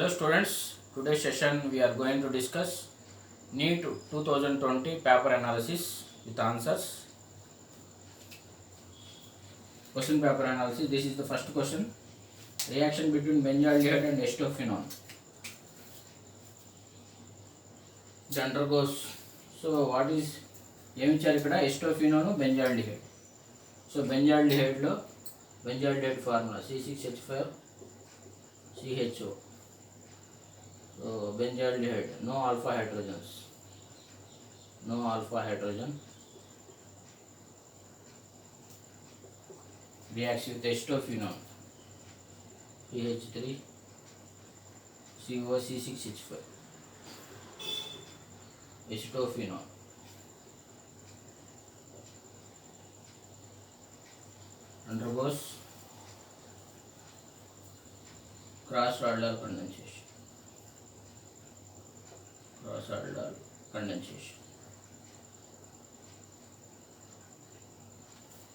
Hello students, today's session we are going to discuss NEET 2020 paper analysis with answers. Question paper analysis. This is the first question. Reaction between benzaldehyde and acetophenone. It undergoes. So what is ఏమి ఇచ్చారు ఇక్కడ acetophenone benzaldehyde. So benzaldehyde లో benzaldehyde formula C6H5 CHO. So benzaldehyde, no alpha hydrogens, no alpha hydrogen, reacts with acetophenone CH3 COC6H5 acetophenone undergoes cross Raldal condensation.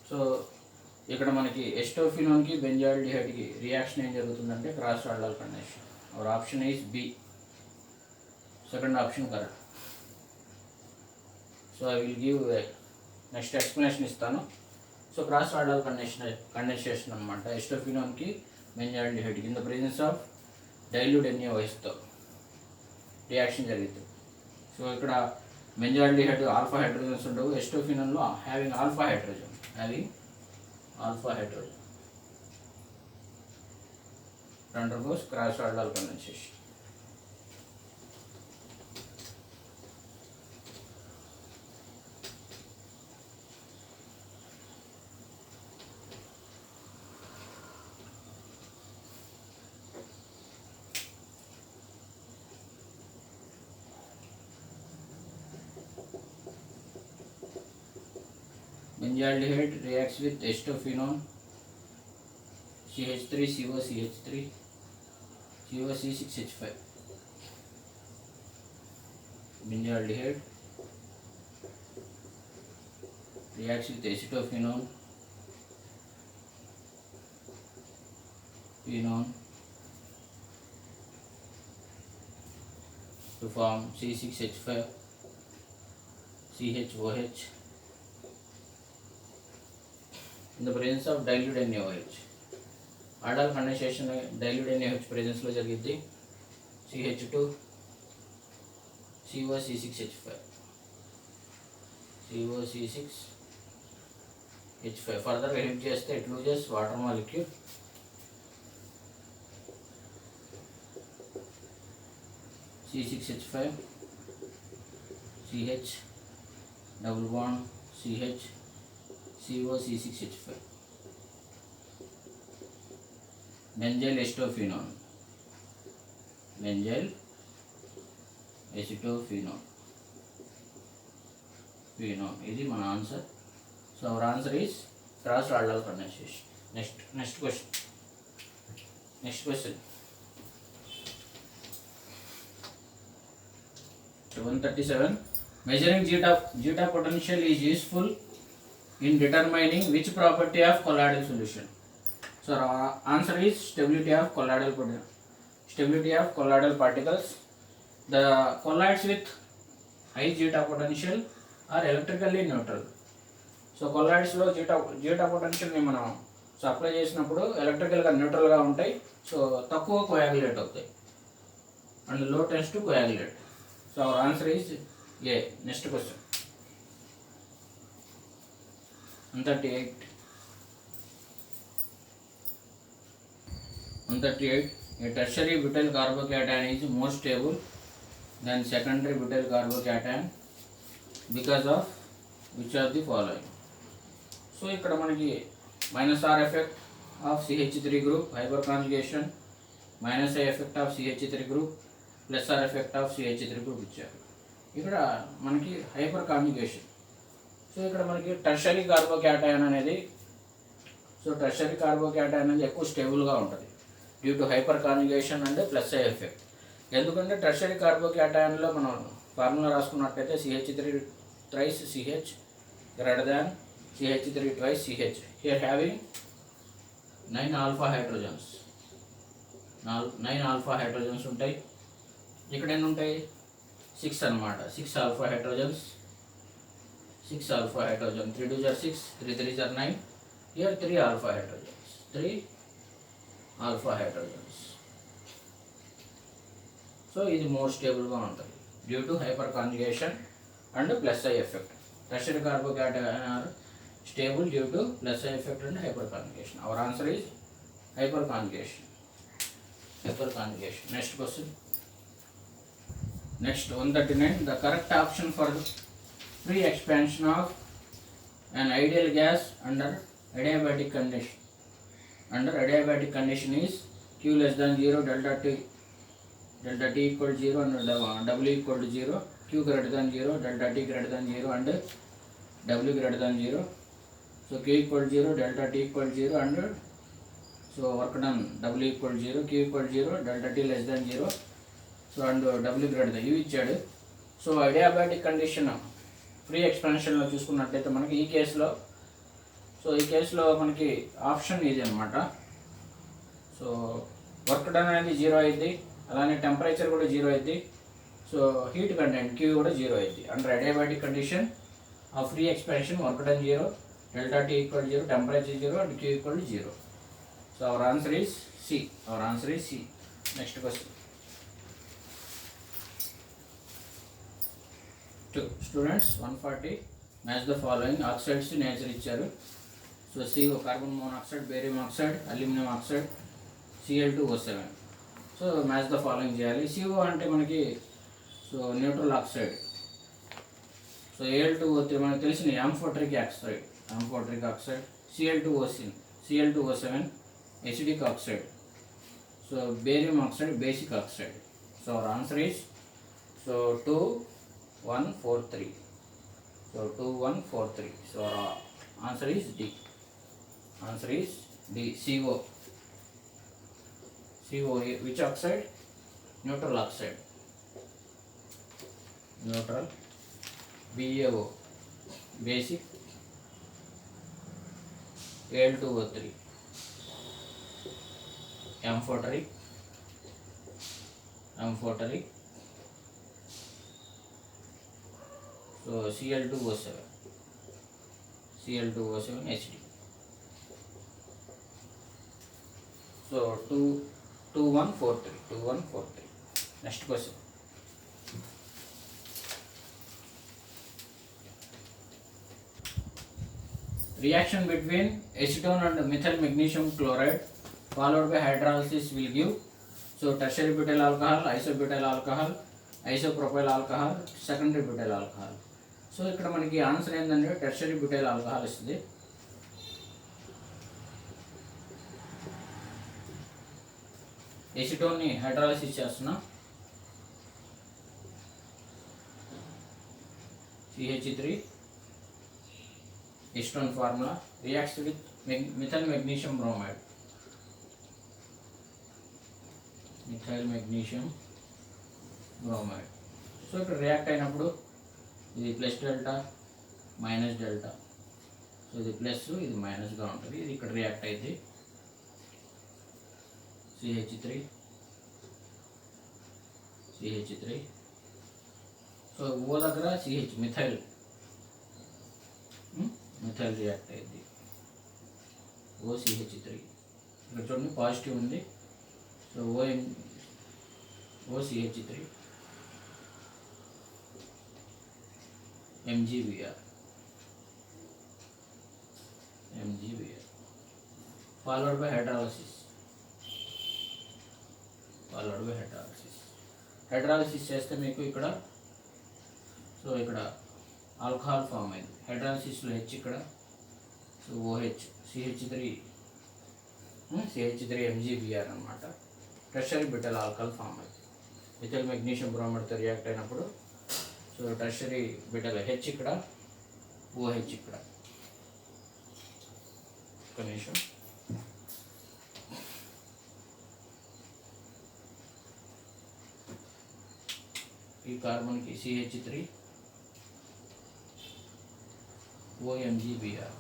So ఇక్కడ మనకి ఎస్టోఫినోన్కి బెంజాల్డిహైడ్కి reaction ఏం జరుగుతుందంటే cross aldol condensation. Our option is B, second option correct. So I will give next explanation ఇస్తాను. So cross aldol condensation అనమాట ఎస్టోఫినోన్కి బెంజాల్డిహైడ్కి in the presence of dilute NaOHతో రియాక్షన్ జరిగింది. సో ఇక్కడ బెంజాల్డిహైడ్ ఆల్ఫా హైడ్రోజన్స్ ఉండవు, ఎస్టోఫినోన్లో having alpha hydrogen undergoes cross Raldal condensation. Benzaldehyde reacts with acetophenone CH3 COCH3 COC6H5. Benzaldehyde reacts with acetophenone to form C6H5 CHOH in the presence of dilute NaOH. Aldal condensation dilute NaOH presence లో జరిగింది. CH2 COC6H5 COC6H5 further heat చేస్తే it loses water molecule. C6H5 CH double bond CH COC6H5 benzyl acetophenone ఇది మన answer. So our answer is cross aldol condensation. Next question 137. Measuring zeta potential is useful in determining which property of colloidal solution. So our answer is stability of colloidal particles. The colloids with high zeta potential are electrically neutral. So colloids లో zeta potential ని మనం apply చేసినప్పుడు ఎలక్ట్రికల్గా న్యూట్రల్గా ఉంటాయి. So తక్కువ coagulate అవుతాయి and low tends to coagulate. So our answer is A. Next question 138. A tertiary butyl carbocation is more stable than secondary butyl carbocation because of which of the following? So ఇక్కడ మనకి -R effect of CH3 group hyperconjugation, -I effect of CH3 group, +R effect of CH3 group ఇచ్చారు. ఇక్కడ మనకి hyper conjugation. So ఇక్కడ మనకి tertiary కార్బోక్యాటైన్ అనేది ఎక్కువ స్టేబుల్గా ఉంటుంది due to hyperconjugation and +I effect. ఎందుకంటే టెర్షరీ కార్బోక్యాటైన్లో మనం formula రాసుకున్నట్టయితే CH3 thrice CH greater than CH3 twice CH. Here having 9 alpha hydrogens. 9 alpha hydrogens ఉంటాయి. ఇక్కడ ఎన్ని ఉంటాయి? 6 అన్నమాట. 6 alpha hydrogens. 6 alpha hydrogen. 3 2 are 6, 3 3 are 9. Here 3 alpha hydrogens. 3 alpha hydrogens. So ఇది more స్టేబుల్గా ఉంటుంది due to hyperconjugation and plus I effect. Tertiary carbocation are stable due to plus I effect and hyperconjugation. Our answer is hyperconjugation. Hyper conjugation. Next question. Next 139. The correct option for free expansion of an ideal gas under adiabatic condition. Under adiabatic condition is Q less than 0, delta T equal to 0 and W equal to 0. Q greater than 0, delta T greater than 0 and W greater than 0. So Q equal to 0, delta T equal to 0 and so work done W equal to 0, Q equal to 0, delta T less than 0. So and W greater than ఇవి ఇచ్చాడు. So adiabatic condition free ఎక్స్పాన్షన్లో చూసుకున్నట్లయితే మనకి ఈ కేసులో మనకి option ఇది అనమాట. So work done అనేది 0 అయింది, అలానే టెంపరేచర్ కూడా 0 అయింది. సో హీట్ కంటెంట్ Q కూడా 0 అయింది. అండర్ అడియాబాటిక్ కండిషన్ ఆ free expansion work done 0, delta T equal 0, temperature 0 and Q equal 0. So our answer is C. Our answer is C. Next question. 2. Students 140. Match the following. Oxides nature ఇచ్చారు. So CO carbon monoxide, barium oxide, aluminum oxide, Cl2O7. So match the following చేయాలి. CO అంటే మనకి so neutral oxide. So Al2O3 మనకు తెలిసిన amphoteric oxide, Cl2O7 acidic oxide. So barium oxide, basic oxide. So our answer is 2 1 4 3. So 2 1 4 3. So our answer is D. Answer is D. CO. Which oxide? Neutral oxide. Neutral. BaO basic. Al2O3 amphoteric. So Cl2O7 Hd. So 2 1 4 3. Next question. Reaction between acetone and methyl magnesium chloride followed by hydrolysis will give so tertiary butyl alcohol, isobutyl alcohol, isopropyl alcohol, secondary butyl alcohol. So ఇక్కడ మనకి answer ఏంటంటే tertiary butyl alcohol ఇస్తుంది. ఎసిటోన్ని hydrolysis చేస్తున్నా CH3 acetone formula reacts with methyl magnesium bromide. So ఇక్కడ react అయినప్పుడు ఇది plus delta minus delta. So ఇది plus ఇది మైనస్గా ఉంటుంది. ఇది ఇక్కడ రియాక్ట్ అయితే CH3 సో ఓ దగ్గర మిథైల్ రియాక్ట్ అయింది. OCH3 ఇక్కడ చూడండి పాజిటివ్ ఉంది. So OCH3 MgBr followed by hydrolysis. Hydrolysis చేస్తే మీకు ఇక్కడ సో ఇక్కడ ఆల్కహాల్ ఫామ్ అయింది. హైడ్రాలిసిస్లో H ఇక్కడ సో OH CH3 MgBr అనమాట. టెర్షరీ బ్యూటైల్ ఆల్కహాల్ ఫామ్ అయింది. మిథైల్ మెగ్నీషియం బ్రోమైడ్తో రియాక్ట్ అయినప్పుడు సో టెర్షరీ బ్యూటైల్ H ఇక్కడ OH ఇక్కడ. ఒక నిమిషం. ఈ కార్బన్కి CH3 OMgBr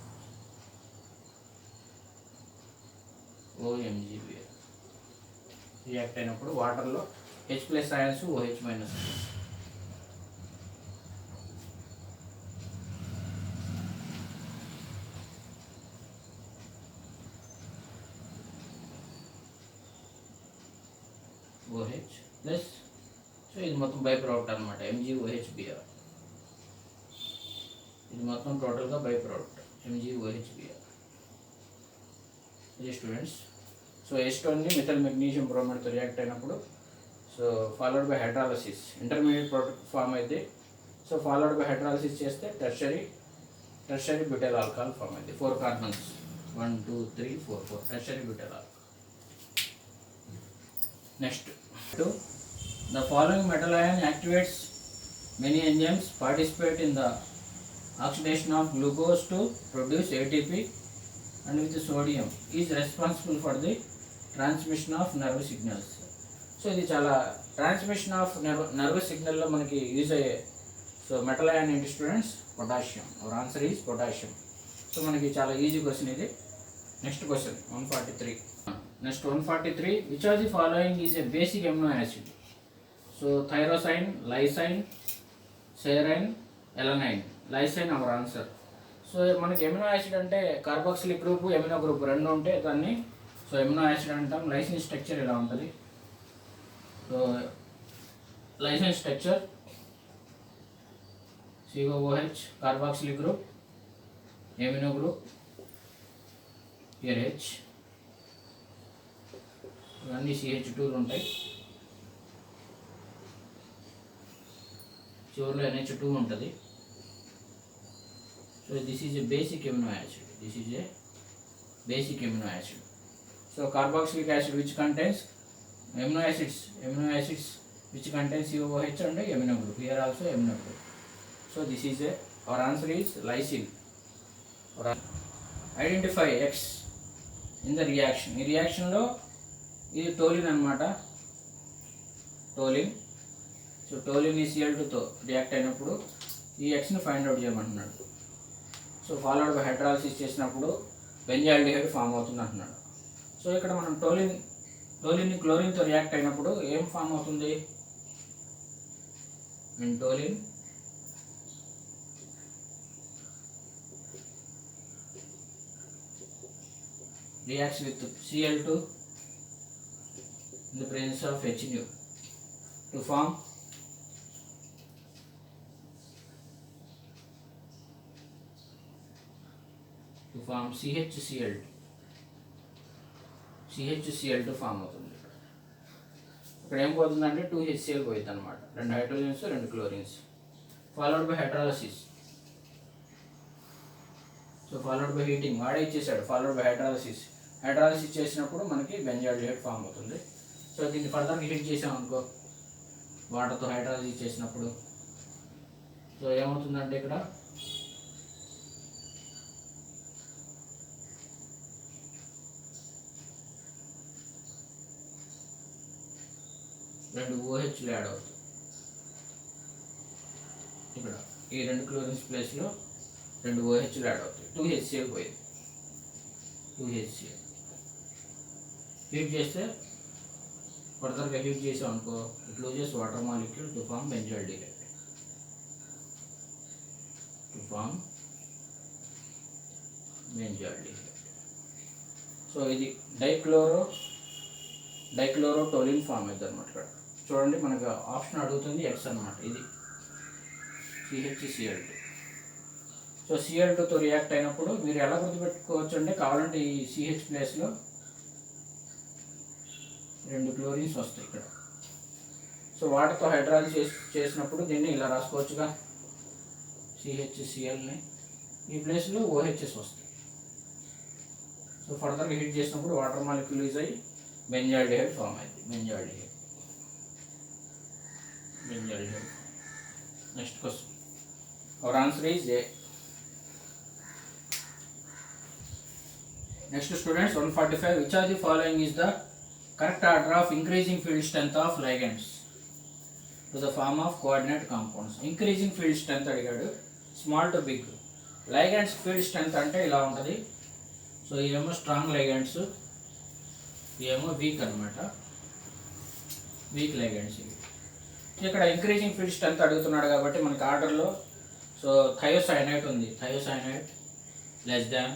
రియాక్ట్ అయినప్పుడు వాటర్లో H+ ions OH- OH plus. So ఇది మొత్తం బై ప్రోడక్ట్ అనమాట, MgOHBr. ఇది మొత్తం టోటల్గా బై ప్రోడక్ట్ MgOHBr. ఇది స్టూడెంట్స్. సో ఎస్టోన్ని మెథల్ మెగ్నీషియం బ్రోమైడ్తో రియాక్ట్ అయినప్పుడు so followed by hydrolysis intermediate product form అయితే, సో ఫాలోడ్ బై హైడ్రాలసిస్ చేస్తే టెర్షరీ బ్యూటైల్ ఆల్కహాల్ ఫామ్ అయితే 4 carbons 1 2 3 4 4 tertiary butyl alcohol. Next the following metal ion activates many enzymes participate in the oxidation of glucose to produce ATP and with sodium is responsible for the transmission of nerve signals. So ఇది చాలా transmission of nerve సిగ్నల్లో మనకి use అయ్యే so metal ion ఏంటి students? Potassium. Our answer is potassium. So మనకి చాలా easy question ఇది. Next question 143. Next 143, which are the following is a basic amino acid? So tyrosine, lysine, serine, alanine. Lysine our answer. So మనకి amino acid అంటే carboxylic group, amino group రెండు ఉంటే దాన్ని so amino acid అంటాం. Lysine structure ఇలా ఉంటుంది. So lysine structure COOH carboxylic group, amino group H, ఇవన్నీ CH2 ఉంటాయి. చివరిలో NH2 ఉంటుంది. So this is a basic amino acid. So carboxylic acid which contains amino acids which contains COOH and amino group. Here also amino group. So this is our answer is lysine. Identify X in the reaction. ఈ reaction లో ఇది toluene అన్నమాట. Toluene. So toluene ఈ Cl2 తో react అయినప్పుడు ఈ Xని find out చేయమంటున్నాడు. సో ఫాలోడ్ బై హైడ్రాలసిస్ చేసినప్పుడు బెంజాల్డిహైడ్ ఫామ్ అవుతుంది అంటున్నాడు. సో ఇక్కడ మనం టోలిన్ని క్లోరిన్తో రియాక్ట్ అయినప్పుడు ఏం ఫామ్ అవుతుంది? And toluene reacts with Cl2 in the presence of HNu to form CHCl2 form అవుతుంది. ఇక్కడ ఏం పోతుందంటే 2HCl పోయింది అనమాట. 2 hydrogens 2 chlorines. Followed by hydrolysis. So followed by heating వాడే ఇచ్చేసాడు. ఫాలోడ్ బై హైడ్రాలసిస్ చేసినప్పుడు మనకి బెంజాల్డిహైడ్ ఫామ్ అవుతుంది. సో దీన్ని ఫర్దర్గా హీట్ చేసాం అనుకో వాటర్తో హైడ్రాలసిస్ చేసినప్పుడు సో ఏమవుతుందంటే ఇక్కడ రెండు OHలు యాడ్ అవుతాయి. ఇక్కడ ఈ 2 క్లోరిన్స్ ప్లేస్లో 2 OHలు యాడ్ అవుతాయి. 2HCl పోయింది. 2HCl హీట్ చేస్తే ఫర్దర్గా హీట్ చేసాం అనుకో it loses water molecule to form benzaldehyde. So ఇది డైక్లోరో టోలిన్ ఫామ్ అవుతుంది అనమాట. ఇక్కడ చూడండి మనకు ఆప్షన్ అడుగుతుంది X అనమాట. ఇది CHCl2. సో Cl2తో రియాక్ట్ అయినప్పుడు మీరు ఎలా గుర్తుపెట్టుకోవచ్చు అంటే కావాలంటే ఈ CH ప్లేస్లో 2 క్లోరిన్స్ వస్తాయి ఇక్కడ. సో వాటర్తో హైడ్రాలసిస్ చేసినప్పుడు దీన్ని ఇలా రాసుకోవచ్చుగా. CHClని ఈ ప్లేస్లో OHS వస్తాయి. సో ఫర్దర్గా హీట్ చేసినప్పుడు వాటర్ మాలిక్యూల్ యూజ్ అయ్యి బెంజాల్డిహైడ్ ఫామ్ అయింది. Benzaldehyde. Next question. Our answer is A. Next students 145, which are the following is the correct order of increasing field strength of ligands to the form of coordinate compounds. Increasing field strength అడిగాడు, small to big. Ligands field strength అంటే ఇలా ఉంటుంది. So ఇవేమో strong ligands, ఇవేమో weak అనమాట. Weak ligands ఇవి. ఇక్కడ increasing field strength అడుగుతున్నాడు కాబట్టి మనకి ఆర్డర్లో సో థయోసైనైట్ ఉంది, thiocyanate less than,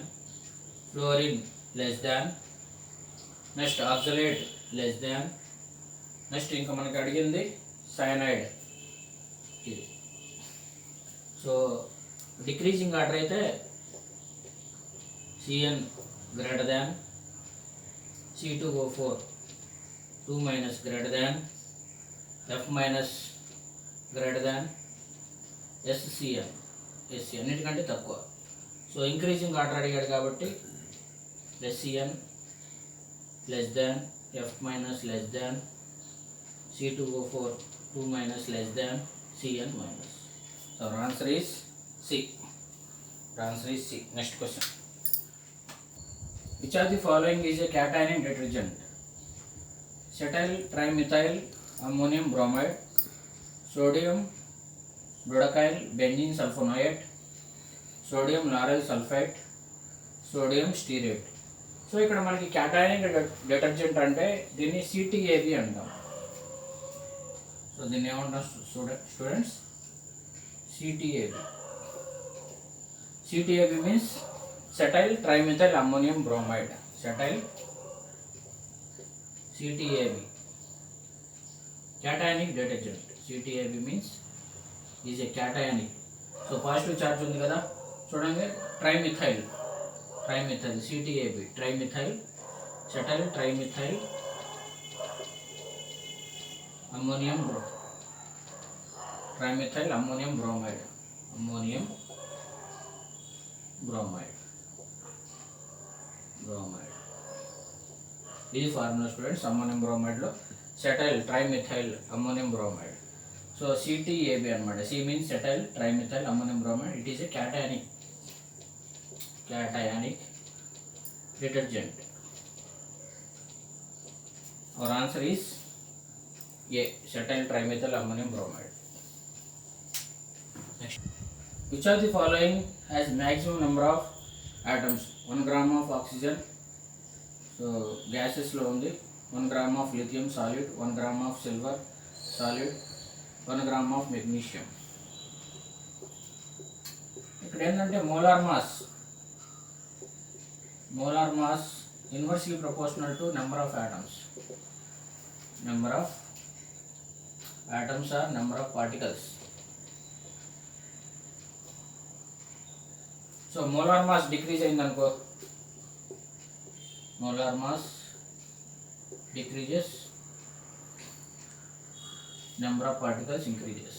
fluorine less than, next oxalate less than, next ఇంకా మనకి అడిగింది సైనైడ్ ఇది. సో డిక్రీజింగ్ ఆర్డర్ అయితే CN greater than, C2O4 2 minus greater than, F minus greater than, SCN అన్నిటికంటే తక్కువ. సో ఇంక్రీజింగ్ ఆర్డర్ అడిగాడు కాబట్టి SCN less than, F minus less than, C2O4 2 minus less than, CN minus. So our answer is C. The answer is C. Next question. Which of the following is a cation detergent? Cetyl trimethyl ammonium bromide, sodium dodecyl benzene sulfonate, sodium lauryl sulfate, sodium stearate. So ఇక్కడ మనకి cationic detergent అంటే దీన్ని CTAB అంటాం. So దీన్ని ఏమంటాం students? CTAB. CTAB means cetyl trimethyl ammonium bromide. Cetyl CTAB cationic detergent. CTAB means is a cationic. So positive charge ఉంది కదా చూడండి, trimethyl CTAB trimethyl, cetyl trimethyl ammonium trimethyl ammonium bromide, ఇది formula students. Ammonium బ్రోమైడ్లో cetyl trimethyl ammonium bromide. So CTAB అనమాట. C means cetyl trimethyl ammonium bromide. It is a cationic detergent. Our answer is A, cetyl trimethyl ammonium bromide. Next, which of the following has maximum number of atoms? 1 gram of oxygen, so gases lo undi, 1 gram of lithium solid, 1 gram of silver solid, 1 gram of magnesium. ఇక్కడ ఏంటంటే molar mass inversely proportional to number of atoms. Number of atoms are number of particles. So molar mass decrease అయిందనుకో, molar mass decreases, number of particles increases.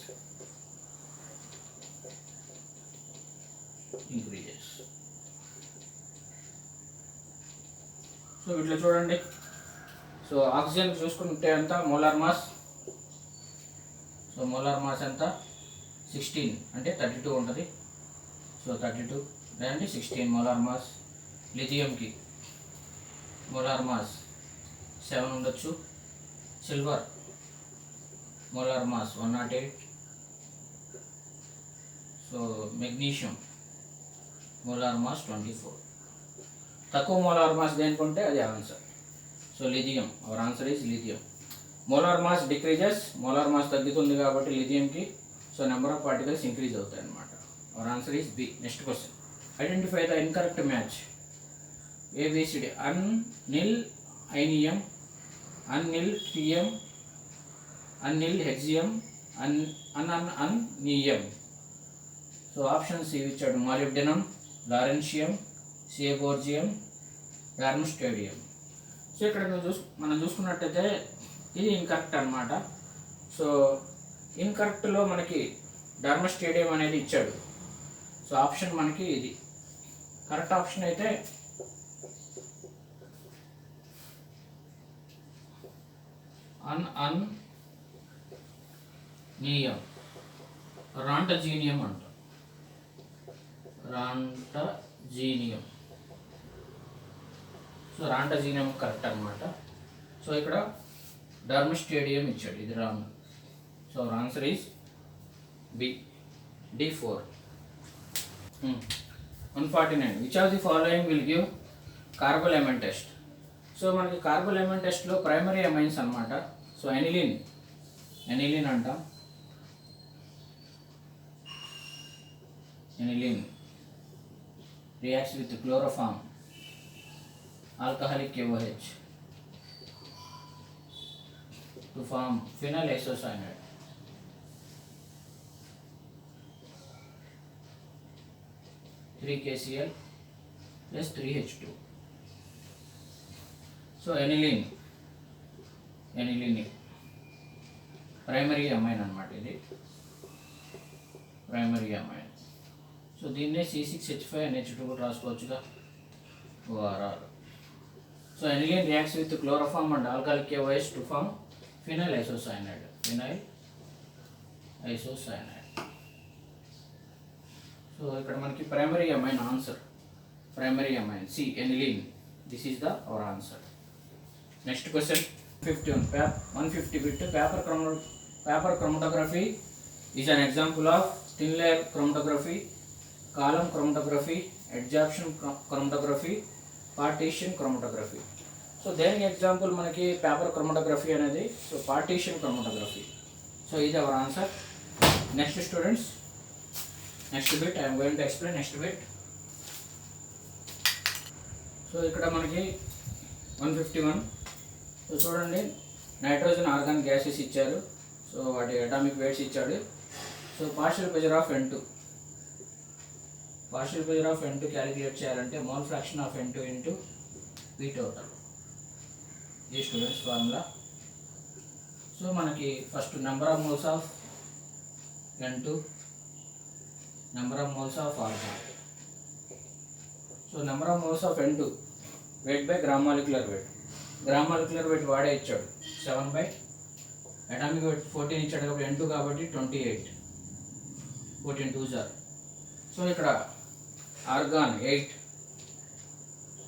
So ఇట్లా చూడండి. So oxygen చూసుకుంటే ఎంత molar mass, so molar mass ఎంత 16 అంటే 32 ఉంటుంది. So 32 లేదంటే 16 molar mass. లిథియంకి మోలార్ మాస్ 7 ఉండొచ్చు. Silver molar mass 108. So magnesium molar mass 24. తక్కువ మోలార్ మాస్ దేనికంటే అది answer. So lithium, our answer is lithium. Molar mass decreases, molar mass తగ్గుతుంది కాబట్టి లిథియంకి so number of particles increase అవుతాయి అన్నమాట. Our answer is B. Next question, identify the incorrect match. ABCD unnilennium, unniltrium, unnilhexium, unununium. So options ఇవి ఇచ్చాడు: molybdenum, lawrencium, seaborgium, darmstadtium. So ఇక్కడ మనం చూసుకున్నట్టయితే ఇది ఇన్కరెక్ట్ అనమాట. So ఇన్కరెక్ట్లో మనకి డార్మస్టేడియం అనేది ఇచ్చాడు. సో ఆప్షన్ మనకి ఇది కరెక్ట్ ఆప్షన్ అయితే అన్నీయం, రాంటజీనియం అంట, రాంటజీనియం. సో రాంటజీనియం కరెక్ట్ అనమాట. సో ఇక్కడ డార్మస్టేడియం ఇచ్చాడు, ఇది wrong. So answer is B, D4. 149. Which of the following will give carbylamine test. So మనకి కార్బోలెమన్ టెస్ట్లో ప్రైమరీ అమైన్స్ అనమాట. సో ఎనిలిన్ అంటాం. Aniline reacts with chloroform, alcoholic KOH to form phenyl isocyanate. 3 KCl plus 3H2. So aniline primary amine అన్నమాట. ఇది primary amine. So దీన్నే C6H5NH2 కూడా రాసుకోవచ్చుగా, ORR. So aniline reacts with chloroform and alcoholic KOH to form phenyl isocyanate. So ఇక్కడ మనకి primary amine answer, primary amine C aniline. This is the hour answer. Next question 150 bit paper chromatography is an example of thin layer chromatography, column chromatography, adsorption chromatography, partition chromatography. So దేనికి example మనకి paper chromatography అనేది. So partition chromatography. So ఇది our answer. Next students, next bit I'm going to explain next bit. So ఇక్కడ మనకి 151. So చూడండి, nitrogen organic gases ఇచ్చారు. So వాటి atomic weights ఇచ్చాడు. So partial pressure of N2 calculate చేయాలంటే mole fraction of N2 into P total. ఇది students formula. So మనకి first number of moles of N2, number of moles of organ. So number of moles of N2 weight by gram molecular weight వాడే ఇచ్చాడు 7 by atomic weight 14 ఇచ్చాడు కాబట్టి N2 కాబట్టి 28, 14 2s are. So ఇక్కడ organ 8,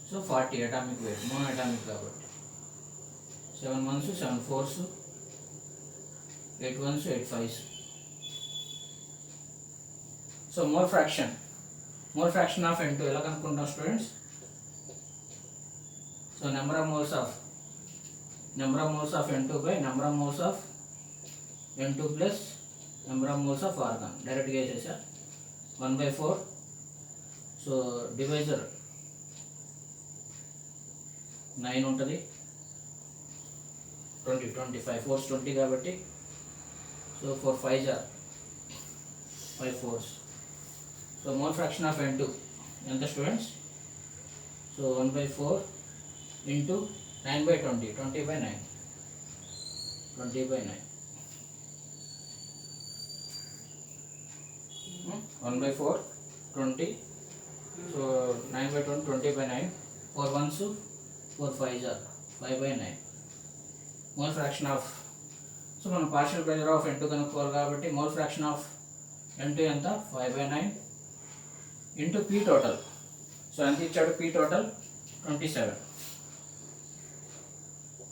so 40 atomic weight, mono atomic కాబట్టి 7 1s 7 4s 8 1s 8 5s. So mole fraction of N2 ఎలా కనుక్కుంటాం students? So number of moles of N2 by number of moles of N2 plus number of moles of argon. డైరెక్ట్గా వేసేసా 1/4. So divisor 9 ఉంటుంది, 25 4s 20 కాబట్టి. So 4 5s are 5 4s. So mole fraction of N2 ఎంత students? So 1/4 into 9/20, 20/9. 1/4 20. So 9/20 20/9. 4 1s 4 5s are 5/9. Mole fraction of, so మనం partial pressure of N2 కనుక్కోవాలి కాబట్టి mole fraction of N2 ఎంత? 5/9 into P total. So ఎంత ఇచ్చాడు? P total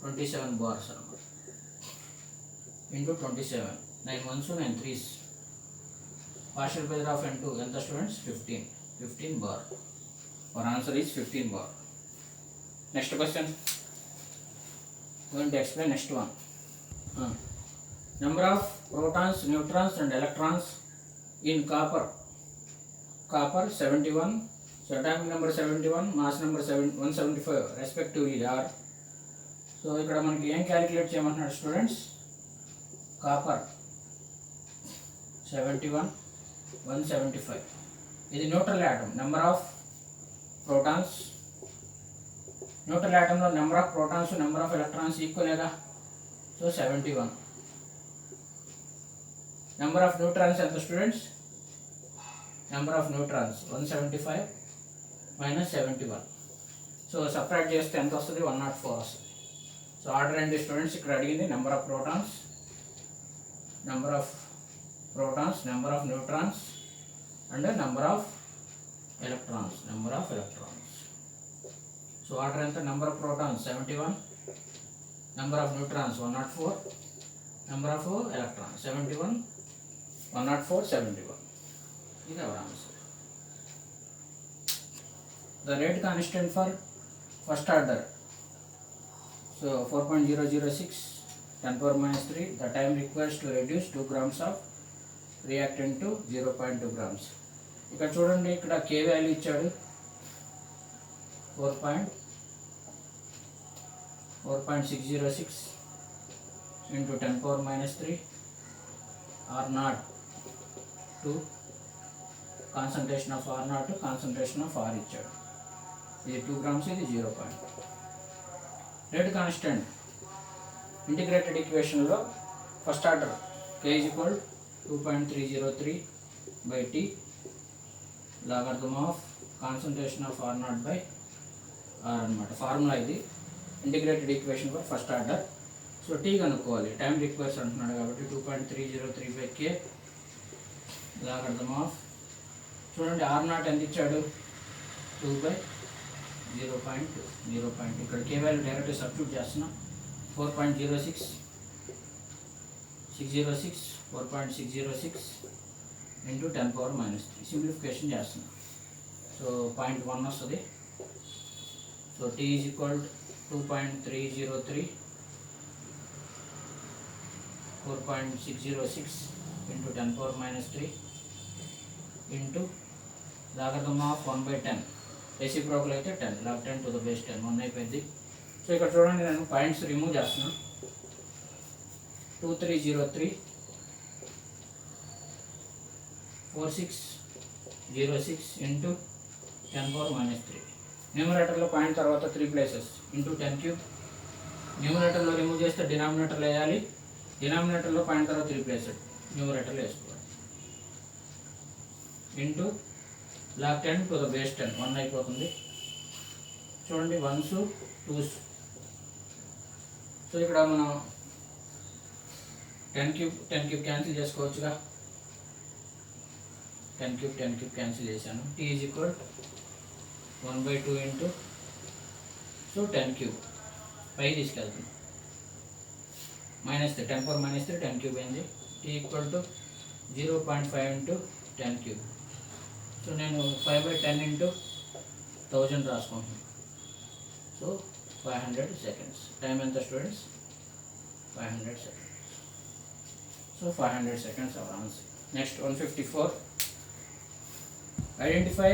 27 bars అన్నమాట. Into 27, 9 1s 9 3s. Partial pressure of N2 ఎంత students? 15 bar. Our answer is 15 bar. Next question, going to explain next one. Number of protons, neutrons and electrons in copper 71. So atomic number 71, mass number 175 respectively are. So ఇక్కడ మనకి ఏం calculate చేయమంటున్నాడు students? Copper 71 175. ఇది neutral atom. Number of protons, neutral యాటంలో number of protons number of electrons ఈక్వలేగా. So 71. Number of neutrons ఎంత students? Number of neutrons 175 minus 71. So separate చేస్తే ఎంత వస్తుంది? 104 వస్తుంది. సో ఆర్డర్ ఏంటి స్టూడెంట్స్? ఇక్కడ అడిగింది number of protons, number of neutrons and number of electrons. So order ఎంత? Number of protons 71, number of neutrons 104, number of electrons 71 104 71. ఇది our answer. The rate constant for first order, so 4.006 10 power minus 3, the time requires to reduce 2 grams of reactant to 0.2 grams. ఇక్కడ చూడండి, ఇక్కడ K value ఇచ్చాడు 4.606 into 10 power minus 3 R naught to concentration of R naught to concentration of R ఇచ్చాడు. ఇది 2 grams, ఇది 0. Rate constant integrated ఈక్వేషన్లో first order K is equal 2.303 by T logarithm of concentration of R naught by R అన్నమాట. Formula ఇది integrated equation for first order. So T కనుక్కోవాలి, time requires అంటున్నాడు కాబట్టి 2.303 by K logarithm of, చూడండి R naught ఎంత ఇచ్చాడు, 2 by 0.2. ఇక్కడ K value direct substitute చేస్తున్నాం. 4.606 into 10 power minus 3 సింప్లిఫికేషన్ చేస్తున్నాం. సో 0.1 వస్తుంది. So T is equal to 2.303 4.606 into 10 power minus 3 into logarithm of 1 by 10. Reciprocal అయితే 10, log 10 to the base 10, 1 అయిపోయింది. So ఇక్కడ చూడండి, నేను పాయింట్స్ రిమూవ్ చేస్తున్నాను. 2303 4606 into 10 power minus 3. న్యూమరేటర్లో పాయింట్ తర్వాత 3 places into 10 cube. న్యూమరేటర్లో రిమూవ్ చేస్తే డినామినేటర్లో వేయాలి, డినామినేటర్లో పాయింట్ తర్వాత 3 places న్యూమరేటర్లో వేసుకోవాలి. Into log 10 to the base 10, 1 అయిపోతుంది. చూడండి, 1s 2s. సో ఇక్కడ మనం 10 cube క్యాన్సిల్ చేసుకోవచ్చుగా. 10 cube క్యాన్సిల్ చేశాను. T is equal 1 by 2 into, so 10 cube పై తీసుకెళ్తుంది. -3, 10 power minus 3, 10 cube అయింది. T equal to 0.5 into 10 cube. So నేను 5 by 10 into 1000 రాసుకుంటున్నాను. సో 500 seconds. టైం ఎంత స్టూడెంట్స్? 500 seconds. సో 500 seconds our answer. Next, 154. Identify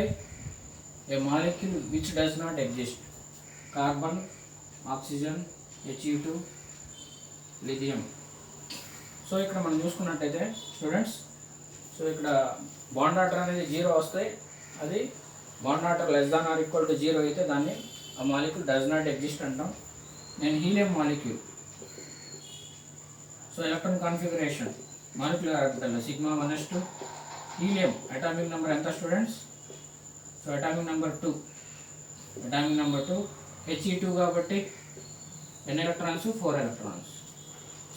a molecule which does not exist. Carbon, oxygen, He2, lithium. So ఇక్కడ మనం చూసుకున్నట్టయితే students, so ఇక్కడ బాండ్ ఆర్డర్ అనేది 0 వస్తాయి. అది bond order less than or equal to 0 అయితే దాన్ని ఆ మాలిక్యూల్ డస్ నాట్ ఎగ్జిస్ట్ అంటాం. నేను helium molecule. So electron configuration molecular orbital sigma 1s2. Helium atomic number ఎంత students? So atomic number 2. He2 కాబట్టి ఎన్ని electrons? 4 electrons.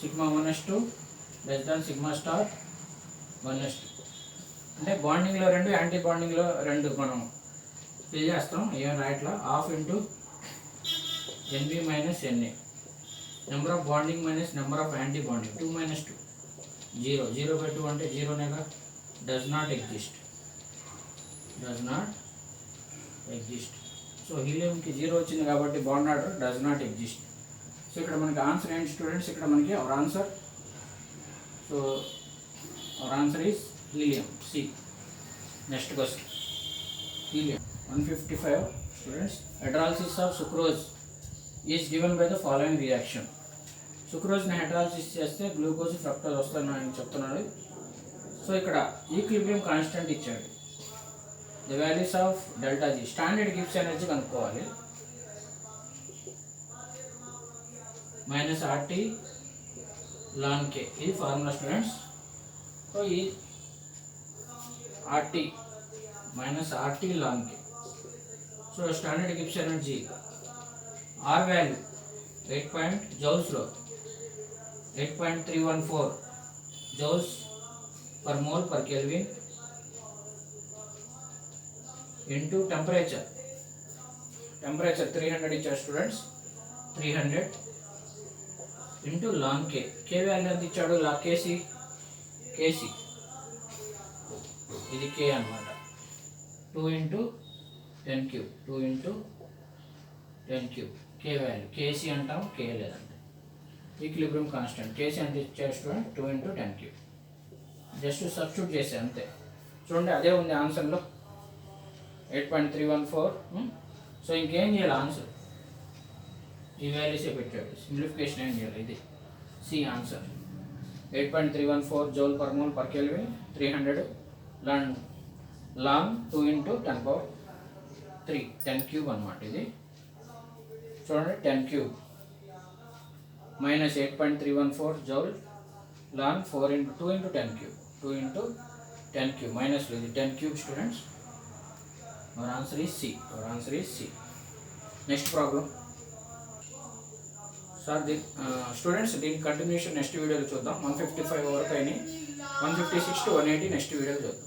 Sigma 1s2 less than sigma star 1s2. అంటే బాండింగ్లో 2, anti బాండింగ్లో 2 మనం fill చేస్తాం. ఏం రైట్లో half into NB minus NA, number of bonding minus number of antibonding. 2 - 2 0, 0 by 2 అంటే 0నేగా. Does not exist. సో హీలియంకి 0 వచ్చింది కాబట్టి bond order does not exist. So ఇక్కడ మనకి ఆన్సర్ ఏంటి స్టూడెంట్స్? ఇక్కడ మనకి our answer, so our answer is helium, C. Next question, helium. 155 students, hydrolysis of sucrose is given by the following reaction. Sucrose ని hydrolysis చేస్తే glucose, fructose వస్తాయని చెప్తున్నాడు. So ఇక్కడ ఈక్విలిబ్రియం కాన్స్టెంట్ ఇచ్చాడు. The values of delta G, standard Gibbs energy కనుక్కోవాలి. -RT ln K, ఇది formula students. So ఈ RT -RT ln K. So standard Gibbs energy R value 8 జౌల్స్లో 8.314 joules per mole per kelvin into temperature 300 ఇచ్చారు students. 300 into ln K. K value ఎంత ఇచ్చాడు? KC ఇది K అనమాట. 2 into 10 cube, 2 into 10 cube K value. KC అంటాం, K లేదంటే. Equilibrium constant KC ఎంత ఇచ్చారు student 2 × 10³ just substitute చేసే అంతే. చూడండి అదే ఉంది ఆన్సర్లో 8.314. సో ఇంకేం చేయాలి ఆన్సర్ ఈ వాల్యూసే పెట్టాడు, సింప్లిఫికేషన్ ఏం చేయాలి, ఇది C answer 8.314 joule per mole per kelvin 300 log 2 × 10⁻³ 10³ అనమాట. ఇది చూడండి 10³ మైనస్ 8.314 జౌల్ లాంగ్ 2 × 10³ 2 × 10³ మైనస్ ఇది 10³ students. Our answer is C. Next problem sir students దీని కంటిన్యూషన్ నెక్స్ట్ వీడియోలో చూద్దాం. 155 వరకు అయినాయి, 156 to 180 నెక్స్ట్ వీడియోలో చూద్దాం.